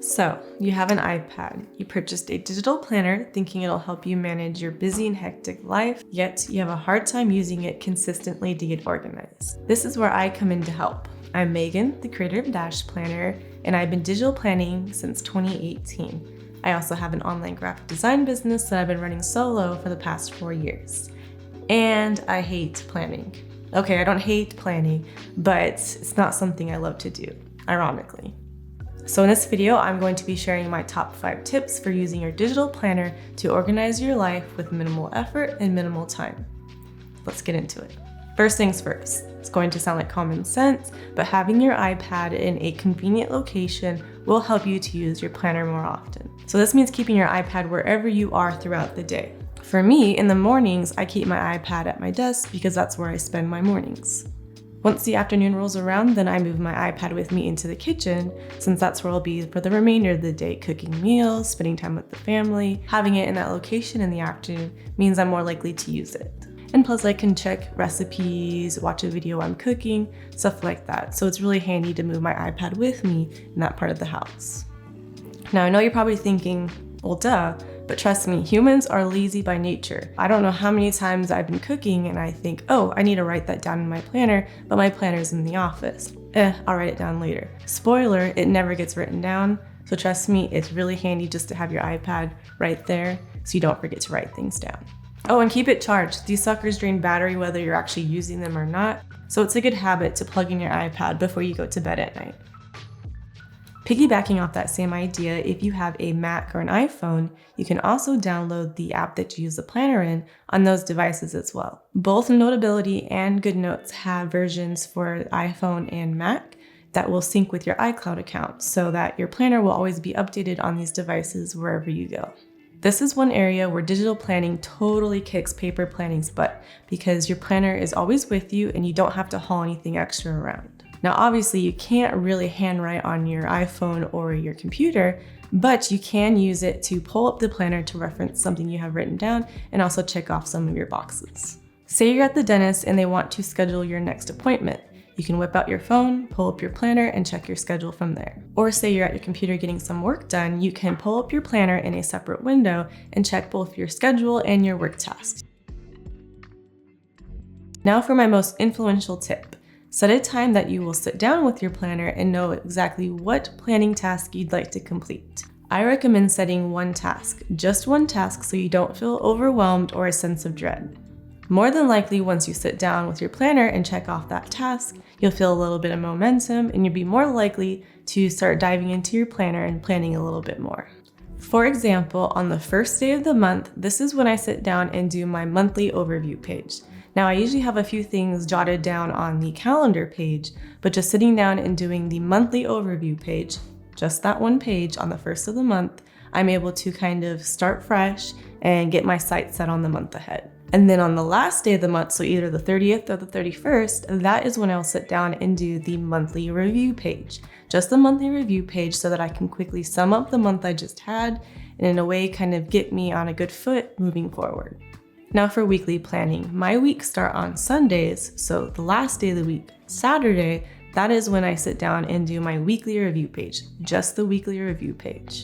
So, you have an iPad. You purchased a digital planner thinking it'll help you manage your busy and hectic life, yet you have a hard time using it consistently to get organized. This is where I come in to help. I'm Megan, the creator of Dash Planner, and I've been digital planning since 2018. I also have an online graphic design business that I've been running solo for the past 4 years. And I hate planning. Okay, I don't hate planning, but it's not something I love to do, ironically. So in this video, I'm going to be sharing my top 5 tips for using your digital planner to organize your life with minimal effort and minimal time. Let's get into it. First things first, it's going to sound like common sense, but having your iPad in a convenient location will help you to use your planner more often. So this means keeping your iPad wherever you are throughout the day. For me, in the mornings, I keep my iPad at my desk because that's where I spend my mornings. Once the afternoon rolls around, then I move my iPad with me into the kitchen, since that's where I'll be for the remainder of the day, cooking meals, spending time with the family. Having it in that location in the afternoon means I'm more likely to use it. And plus I can check recipes, watch a video while I'm cooking, stuff like that. So it's really handy to move my iPad with me in that part of the house. Now I know you're probably thinking, well duh, but trust me, humans are lazy by nature. I don't know how many times I've been cooking and I think, oh, I need to write that down in my planner, but my planner's in the office. I'll write it down later. Spoiler, it never gets written down. So trust me, it's really handy just to have your iPad right there so you don't forget to write things down. Oh, and keep it charged. These suckers drain battery whether you're actually using them or not. So it's a good habit to plug in your iPad before you go to bed at night. Piggybacking off that same idea, if you have a Mac or an iPhone, you can also download the app that you use the planner in on those devices as well. Both Notability and GoodNotes have versions for iPhone and Mac that will sync with your iCloud account so that your planner will always be updated on these devices wherever you go. This is one area where digital planning totally kicks paper planning's butt because your planner is always with you and you don't have to haul anything extra around. Now, obviously, you can't really handwrite on your iPhone or your computer, but you can use it to pull up the planner to reference something you have written down and also check off some of your boxes. Say you're at the dentist and they want to schedule your next appointment. You can whip out your phone, pull up your planner, and check your schedule from there. Or say you're at your computer getting some work done, you can pull up your planner in a separate window and check both your schedule and your work tasks. Now for my most influential tip. Set a time that you will sit down with your planner and know exactly what planning task you'd like to complete. I recommend setting one task, just one task, so you don't feel overwhelmed or a sense of dread. More than likely, once you sit down with your planner and check off that task, you'll feel a little bit of momentum and you'll be more likely to start diving into your planner and planning a little bit more. For example, on the first day of the month, this is when I sit down and do my monthly overview page. Now, I usually have a few things jotted down on the calendar page, but just sitting down and doing the monthly overview page, just that one page on the first of the month, I'm able to kind of start fresh and get my sights set on the month ahead. And then on the last day of the month, so either the 30th or the 31st, that is when I'll sit down and do the monthly review page. Just the monthly review page so that I can quickly sum up the month I just had and in a way kind of get me on a good foot moving forward. Now for weekly planning, my weeks start on Sundays, so the last day of the week, Saturday, that is when I sit down and do my weekly review page, just the weekly review page.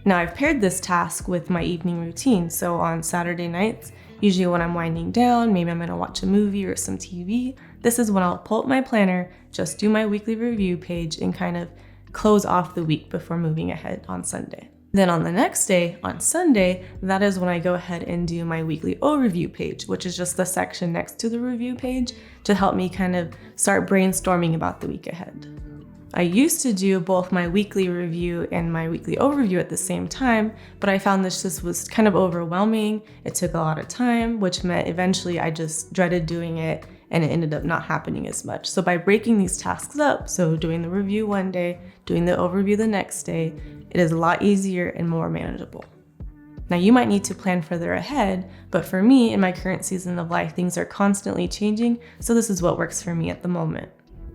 Now I've paired this task with my evening routine, so on Saturday nights, usually when I'm winding down, maybe I'm gonna watch a movie or some TV, this is when I'll pull up my planner, just do my weekly review page and kind of close off the week before moving ahead on Sunday. Then on the next day, on Sunday, that is when I go ahead and do my weekly overview page, which is just the section next to the review page to help me kind of start brainstorming about the week ahead. I used to do both my weekly review and my weekly overview at the same time, but I found this just was kind of overwhelming. It took a lot of time, which meant eventually I just dreaded doing it and it ended up not happening as much. So by breaking these tasks up, so doing the review one day, doing the overview the next day, it is a lot easier and more manageable. Now you might need to plan further ahead, but for me in my current season of life, things are constantly changing, so this is what works for me at the moment.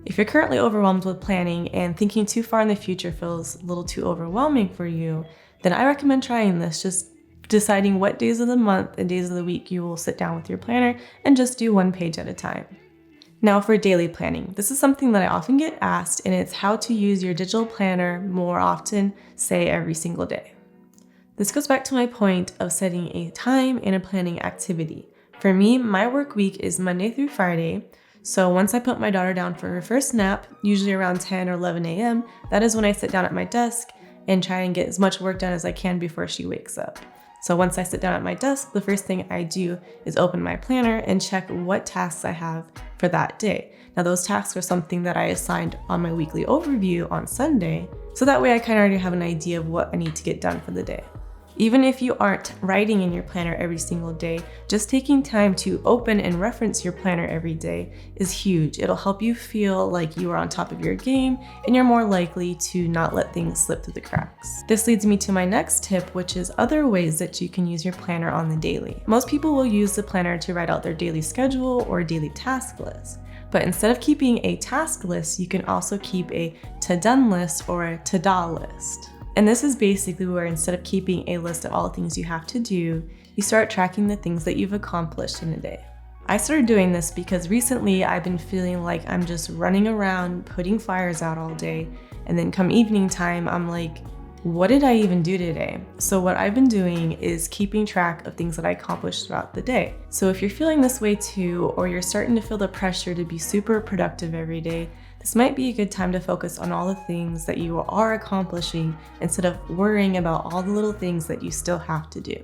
If you're currently overwhelmed with planning and thinking too far in the future feels a little too overwhelming for you, then I recommend trying this, just deciding what days of the month and days of the week you will sit down with your planner and just do one page at a time. Now for daily planning. This is something that I often get asked, and it's how to use your digital planner more often, say every single day. This goes back to my point of setting a time and a planning activity. For me, my work week is Monday through Friday. So once I put my daughter down for her first nap, usually around 10 or 11 a.m., that is when I sit down at my desk and try and get as much work done as I can before she wakes up. So once I sit down at my desk, the first thing I do is open my planner and check what tasks I have for that day. Now those tasks are something that I assigned on my weekly overview on Sunday, so that way I kind of already have an idea of what I need to get done for the day. Even if you aren't writing in your planner every single day, just taking time to open and reference your planner every day is huge. It'll help you feel like you are on top of your game and you're more likely to not let things slip through the cracks. This leads me to my next tip, which is other ways that you can use your planner on the daily. Most people will use the planner to write out their daily schedule or daily task list. But instead of keeping a task list, you can also keep a to-done list or a to-da list. And this is basically where instead of keeping a list of all the things you have to do, you start tracking the things that you've accomplished in a day. I started doing this because recently I've been feeling like I'm just running around putting fires out all day, and then come evening time, I'm like, what did I even do today? So what I've been doing is keeping track of things that I accomplished throughout the day. So if you're feeling this way too, or you're starting to feel the pressure to be super productive every day, this might be a good time to focus on all the things that you are accomplishing instead of worrying about all the little things that you still have to do.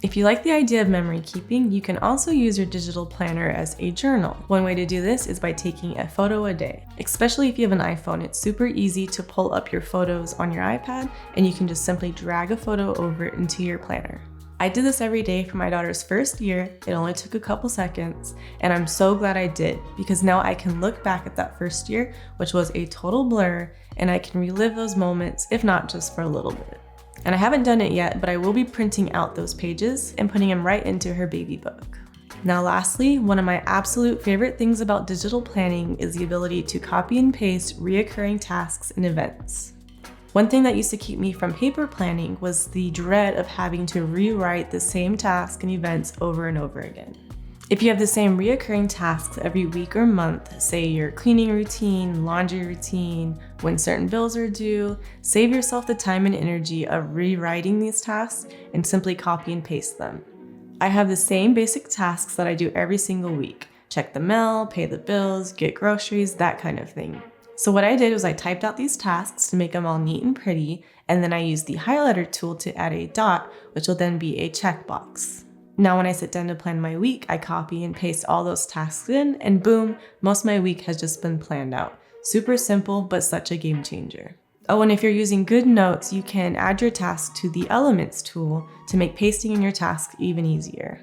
If you like the idea of memory keeping, you can also use your digital planner as a journal. One way to do this is by taking a photo a day. Especially if you have an iPhone, it's super easy to pull up your photos on your iPad, and you can just simply drag a photo over into your planner. I did this every day for my daughter's first year. It only took a couple seconds, and I'm so glad I did, because now I can look back at that first year, which was a total blur, and I can relive those moments, if not just for a little bit. And I haven't done it yet, but I will be printing out those pages and putting them right into her baby book. Now lastly, one of my absolute favorite things about digital planning is the ability to copy and paste reoccurring tasks and events. One thing that used to keep me from paper planning was the dread of having to rewrite the same tasks and events over and over again. If you have the same reoccurring tasks every week or month, say your cleaning routine, laundry routine, when certain bills are due, save yourself the time and energy of rewriting these tasks and simply copy and paste them. I have the same basic tasks that I do every single week. Check the mail, pay the bills, get groceries, that kind of thing. So what I did was I typed out these tasks to make them all neat and pretty, and then I used the highlighter tool to add a dot, which will then be a checkbox. Now when I sit down to plan my week, I copy and paste all those tasks in, and boom, most of my week has just been planned out. Super simple, but such a game changer. Oh, and if you're using GoodNotes, you can add your tasks to the Elements tool to make pasting in your tasks even easier.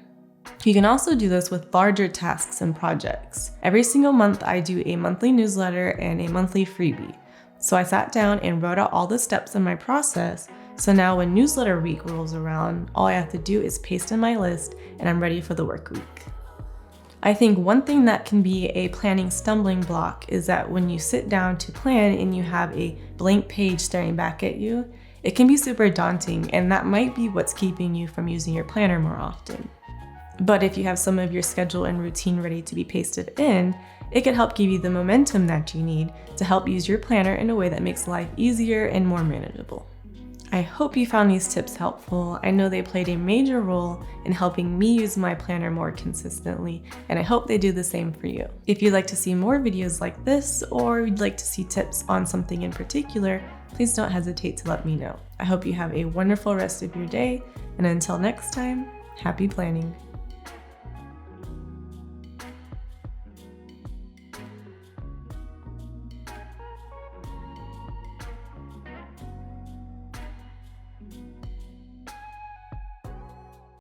You can also do this with larger tasks and projects. Every single month, I do a monthly newsletter and a monthly freebie. So I sat down and wrote out all the steps in my process. So now when newsletter week rolls around, all I have to do is paste in my list and I'm ready for the work week. I think one thing that can be a planning stumbling block is that when you sit down to plan and you have a blank page staring back at you, it can be super daunting, and that might be what's keeping you from using your planner more often. But if you have some of your schedule and routine ready to be pasted in, it can help give you the momentum that you need to help use your planner in a way that makes life easier and more manageable. I hope you found these tips helpful. I know they played a major role in helping me use my planner more consistently, and I hope they do the same for you. If you'd like to see more videos like this, or you'd like to see tips on something in particular, please don't hesitate to let me know. I hope you have a wonderful rest of your day, and until next time, happy planning.